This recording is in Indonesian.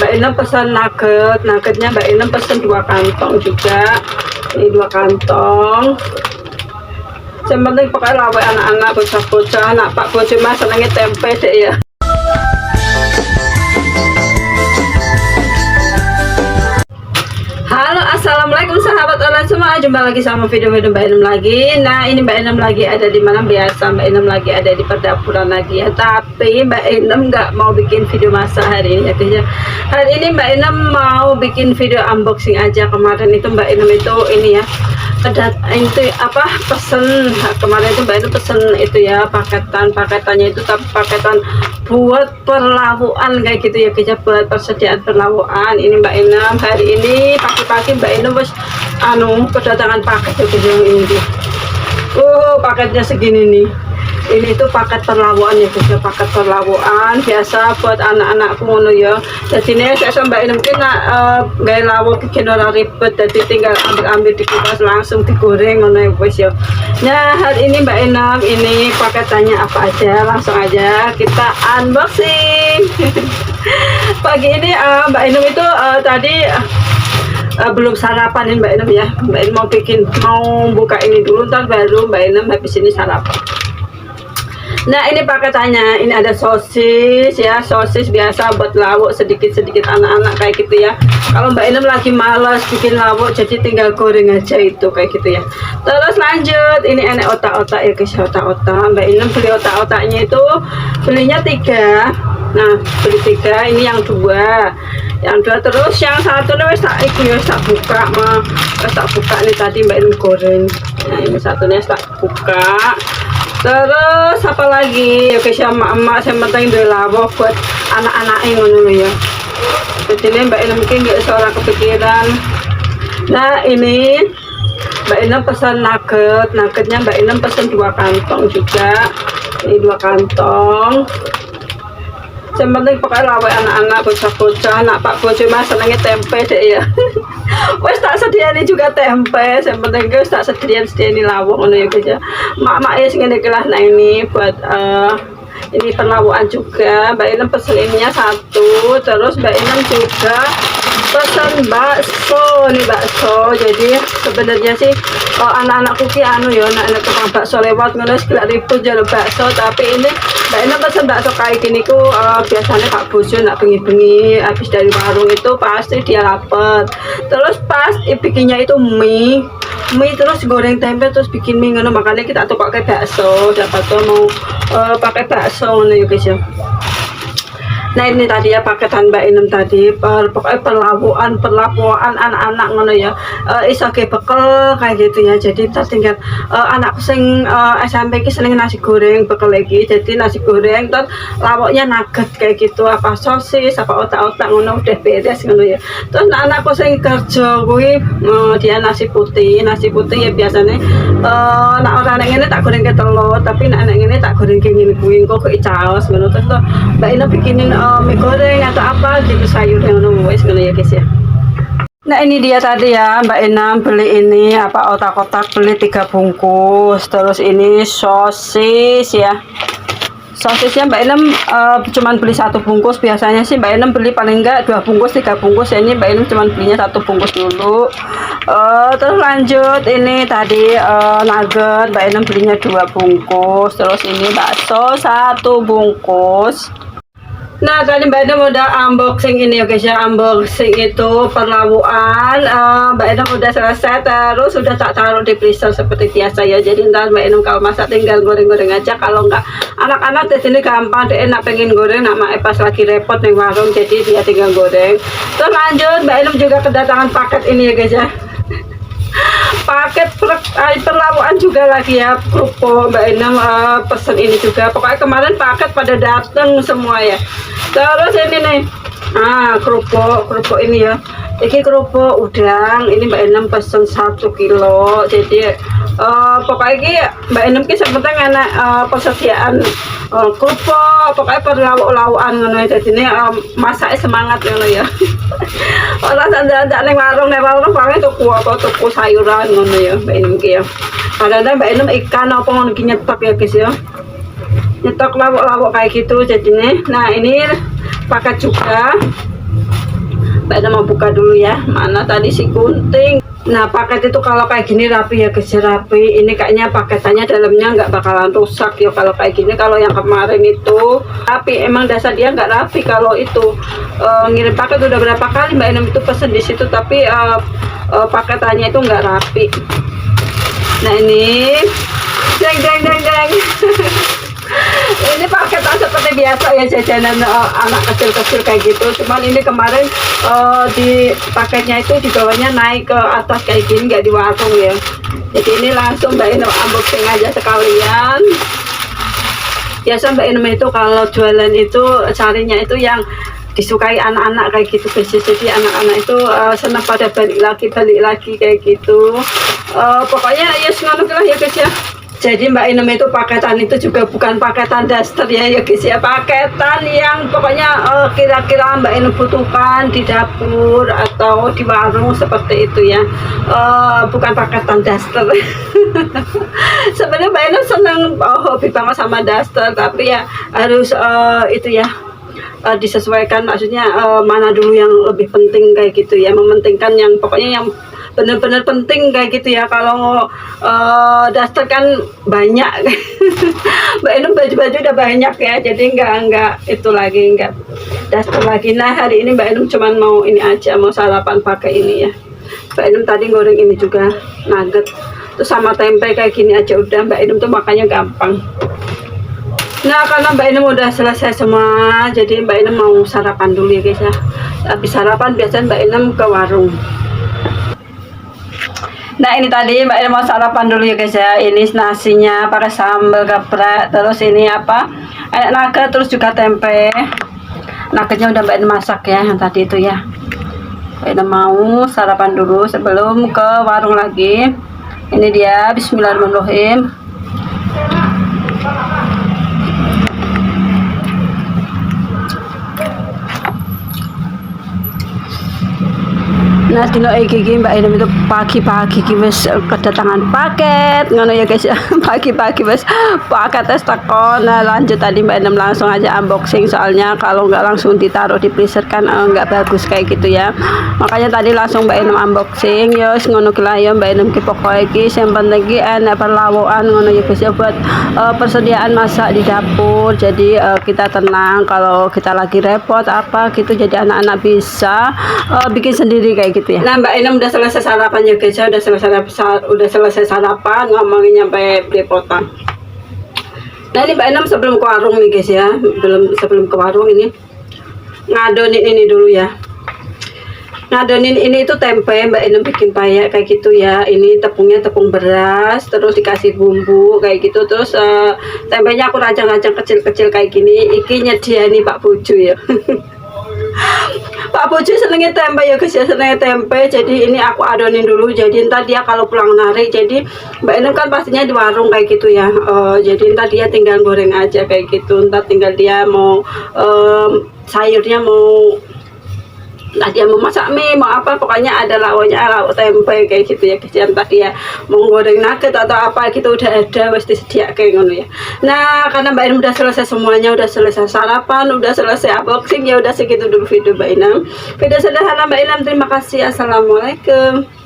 Mbak Inem pesan nuggetnya Mbak Inem pesan 2 kantong juga. Ini 2 kantong. Yang penting pakai lawe anak-anak bocah-bocah, anak pak bocah mas senangnya tempe deh ya. Halo, assalamualaikum sahabat online semua, jumpa lagi sama video-video Mbak Inem lagi. Nah, ini Mbak Inem lagi ada di mana? Biasa Mbak Inem lagi ada di perdapuran lagi ya, tapi Mbak Inem nggak mau bikin video masak hari ini ya guys ya. Hari ini Mbak Inem mau bikin video unboxing aja. Kemarin itu Mbak Inem itu ini ya, itu apa, pesen kemarin itu Mbak Inem pesen itu ya, paketannya itu, tapi paketan buat perlawakan kayak gitu ya guys ya, buat persediaan perlawakan. Ini Mbak Inem hari ini pagi-pagi Mbak Inem bos kedatangan paket ya guys, yang ini paketnya segini nih. Ini itu paket perlawakan ya guys ya, paket perlawakan biasa buat anak-anakku ngono ya. Jadi ini saya Mbak Inem mungkin gaya lawo bikin orang ribet, jadi tinggal ambil di kulkas langsung digoreng ngono ya guys ya. Nah, hari ini Mbak Inem ini paketannya apa aja, langsung aja kita unboxing. Pagi ini Mbak Inem itu tadi belum sarapan ini Mbak Inem ya. Mbak Inem mau buka ini dulu, ntar baru Mbak Inem habis ini sarapan. Nah, ini paketannya, ini ada sosis ya, sosis biasa buat lawuk sedikit-sedikit anak-anak kayak gitu ya. Kalau Mbak Inem lagi malas bikin lawuk, jadi tinggal goreng aja itu kayak gitu ya. Terus lanjut, ini enak otak-otak ya guys, otak-otak. Mbak Inem beli otak-otaknya itu belinya 3. Nah, beli 3, ini yang 2. Yang 2 terus yang satu nih wes tak buka tak buka nih, tadi Mbak Inem goreng. Nah, ini satunya tak buka. Terus apa lagi ya guys ya, emak-emak saya penting beli lawak buat anak-anak yang ngono ya. Jadi ini Mbak Inem mungkin nggak seorang kepikiran. Nah, ini Mbak Inem pesan nuggetnya Mbak Inem pesan 2 kantong juga. Ini 2 kantong. Yang penting pakai lawe anak-anak bocah-bocah, anak pak bocah mas senangnya tempe deh ya. Wes tak sediani juga tempe, yang penting guys tak sediani lawak ngono ya guys ya. Mak-mak ya sing ngene kelah. Nah, ini buat ini perlawakan juga. Mbak Inem pesen ininya 1, terus Mbak Inem juga pesan bakso nih, bakso. Jadi sebenarnya sih anak-anakku ki ya, anak tukang bakso lewat ngono segala ribut jalur bakso, tapi ini Mbak Inem pesan bakso kayak gini ku biasanya Pak Bojo nak bengi-bengi habis dari warung itu pasti dia lapar. Terus pas bikinnya itu mie terus goreng tempe terus bikin mie ngono, makanya kita tuh pakai bakso. Dapat tuh mau pakai bakso ngono ya guys ya. Nah, ini tadi ya paketan Mbak Inem tadi, pokoknya perlakuan anak-anak ngono ya. Iso ke bekel kayak gitu ya. Jadi tinggal anak sing SMP ki seneng nasi goreng bekel lagi. Jadi nasi goreng terus lawaknya nugget kayak gitu, apa sosis, apa otak-otak ngono udah beres ngono ya. Terus anakku sing kerja kuwi dia nasi putih ya biasanya nak orang ngene tak goreng ke telur, tapi nak ngene tak goreng ke ngene kuwi kok caos ngono. Terus Mbak Inem bikinin mie goreng atau apa gitu, sayur yang wes ngono ya guys ya. Nah, ini dia tadi ya Mbak Inem beli ini apa, otak-otak beli 3 bungkus. Terus ini sosis ya, sosisnya Mbak Inem cuman beli 1 bungkus. Biasanya sih Mbak Inem beli paling enggak 2 bungkus 3 bungkus ya. Ini Mbak Inem cuman belinya 1 bungkus dulu. Terus lanjut ini tadi nugget Mbak Inem belinya 2 bungkus. Terus ini bakso 1 bungkus. Nah, tadi Mbak Inem udah unboxing ini ya guys ya, unboxing itu perlawakan. Mbak Inem udah selesai, terus udah tak taruh di freezer seperti biasa ya. Jadi ntar Mbak Inem kalau masak tinggal goreng-goreng aja. Kalau enggak, anak-anak di sini gampang deh, enak pengen goreng, nak mak pas lagi repot nih warung, jadi dia tinggal goreng. Terus lanjut Mbak Inem juga kedatangan paket ini ya guys ya. Paket perlawakan juga lagi ya, kerupuk. Mbak Inem pesen ini juga. Pokoknya kemarin paket pada dateng semua ya. Terus ini nih, kerupuk ini ya. Ini kerupuk udang, ini Mbak Inem pesen 1 kilo. Jadi pokoknya ini Mbak Inem ki sebenarnya enak persediaan kerupuk, pokoknya perlawakan ngono. Jadi ini masaknya semangat ngono ya. Orang sandak neng warung paling tuku sayuran ngono ya Mbak Inem ki ya. Kadang-kadang Mbak Inem ikan apa ngono ki nyetok ya guys ya. Nyetok lawak-lawak kayak gitu jadinya. Nah, ini paket juga Mbak Ina mau buka dulu ya. Mana tadi si gunting. Nah, paket itu kalau kayak gini rapi ya guys, rapi. Ini kayaknya paketannya dalamnya nggak bakalan rusak ya kalau kayak gini. Kalau yang kemarin itu rapi, emang dasar dia nggak rapi. Kalau itu ngirim paket udah berapa kali Mbak Ina itu pesen di situ, tapi paketannya itu nggak rapi. Nah ini, deng deng deng deng. Ini paketan seperti biasa ya, jajanan anak kecil-kecil kayak gitu. Cuman ini kemarin di paketnya itu di bawahnya naik ke atas kayak gini, nggak di warung ya. Jadi ini langsung Mbak Ina unboxing aja sekalian. Biasa Mbak Ina itu kalau jualan itu carinya itu yang disukai anak-anak kayak gitu guys. Jadi anak-anak itu senang pada balik lagi kayak gitu. Pokoknya ya semangat lah ya guys ya. Jadi Mbak Inem itu paketan itu juga bukan paketan daster ya guys ya, paketan yang pokoknya kira-kira Mbak Inem butuhkan di dapur atau di warung seperti itu ya, bukan paketan daster. Sebenarnya Mbak Inem senang hobi banget sama daster, tapi ya harus itu ya disesuaikan, maksudnya mana dulu yang lebih penting kayak gitu ya, mementingkan yang pokoknya yang benar-benar penting kayak gitu ya. Kalau daster kan banyak. Mbak Inem baju-baju udah banyak ya, jadi enggak itu lagi, enggak daster lagi. Nah hari ini Mbak Inem cuman mau ini aja, mau sarapan pakai ini ya. Mbak Inem tadi goreng ini juga nugget, terus sama tempe kayak gini aja udah. Mbak Inem tuh makanya gampang. Nah karena Mbak Inem udah selesai semua, jadi Mbak Inem mau sarapan dulu ya guys ya. Habis sarapan biasanya Mbak Inem ke warung. Nah ini tadi Mbak Inem mau sarapan dulu ya guys ya. Ini nasinya pakai sambal geprek, terus ini apa, nugget, terus juga tempe. Nuggetnya udah Mbak Inem masak ya, yang tadi itu ya. Mbak Inem mau sarapan dulu sebelum ke warung lagi. Ini dia, bismillahirrahmanirrahim. Nah dino iki Mbak Inem itu pagi-pagi wis kedatangan paket ngono ya guys ya. Pagi-pagi wis paket tes teko. Nah lanjut tadi Mbak Inem langsung aja unboxing, soalnya kalau nggak langsung ditaruh di freezer kan nggak bagus kayak gitu ya. Makanya tadi langsung Mbak Inem unboxing ya, ngono ki lah ya Mbak Inem ki pokoke iki sing penting ki enak perlawakan ngono ya guys ya, buat persediaan masak di dapur. Jadi kita tenang kalau kita lagi repot apa gitu, jadi anak-anak bisa bikin sendiri kayak gitu ya. Nah Mbak Inem udah selesai sarapan ya guys ya, udah selesai sarapan, ngomongin sampai belepotan. Nah ini Mbak Inem sebelum ke warung nih guys ya, sebelum ke warung ini ngadonin ini dulu ya. Ngadonin ini itu tempe, Mbak Inem bikin payak kayak gitu ya. Ini tepungnya tepung beras, terus dikasih bumbu kayak gitu, terus tempenya aku rajang-rajang kecil-kecil kayak gini. Iki nyediani Pak Bojo ya. Pak Bojo senengnya tempe ya guys ya, senengnya tempe. Jadi ini aku adonin dulu, jadi ntar dia kalau pulang narik. Jadi Mbak Inem kan pastinya di warung kayak gitu ya, jadi ntar dia tinggal goreng aja kayak gitu. Ntar tinggal dia mau sayurnya mau, nah dia mau masak mie mau apa, pokoknya ada lauknya, lauk tempe kayak gitu ya guys. Entah dia mau goreng nugget atau apa gitu, udah ada pasti sedia kayak ngono ya. Nah karena Mbak Inem udah selesai semuanya, udah selesai sarapan, udah selesai unboxing ya, udah segitu dulu video Mbak Inem, video sederhana Mbak Inem. Terima kasih, assalamualaikum.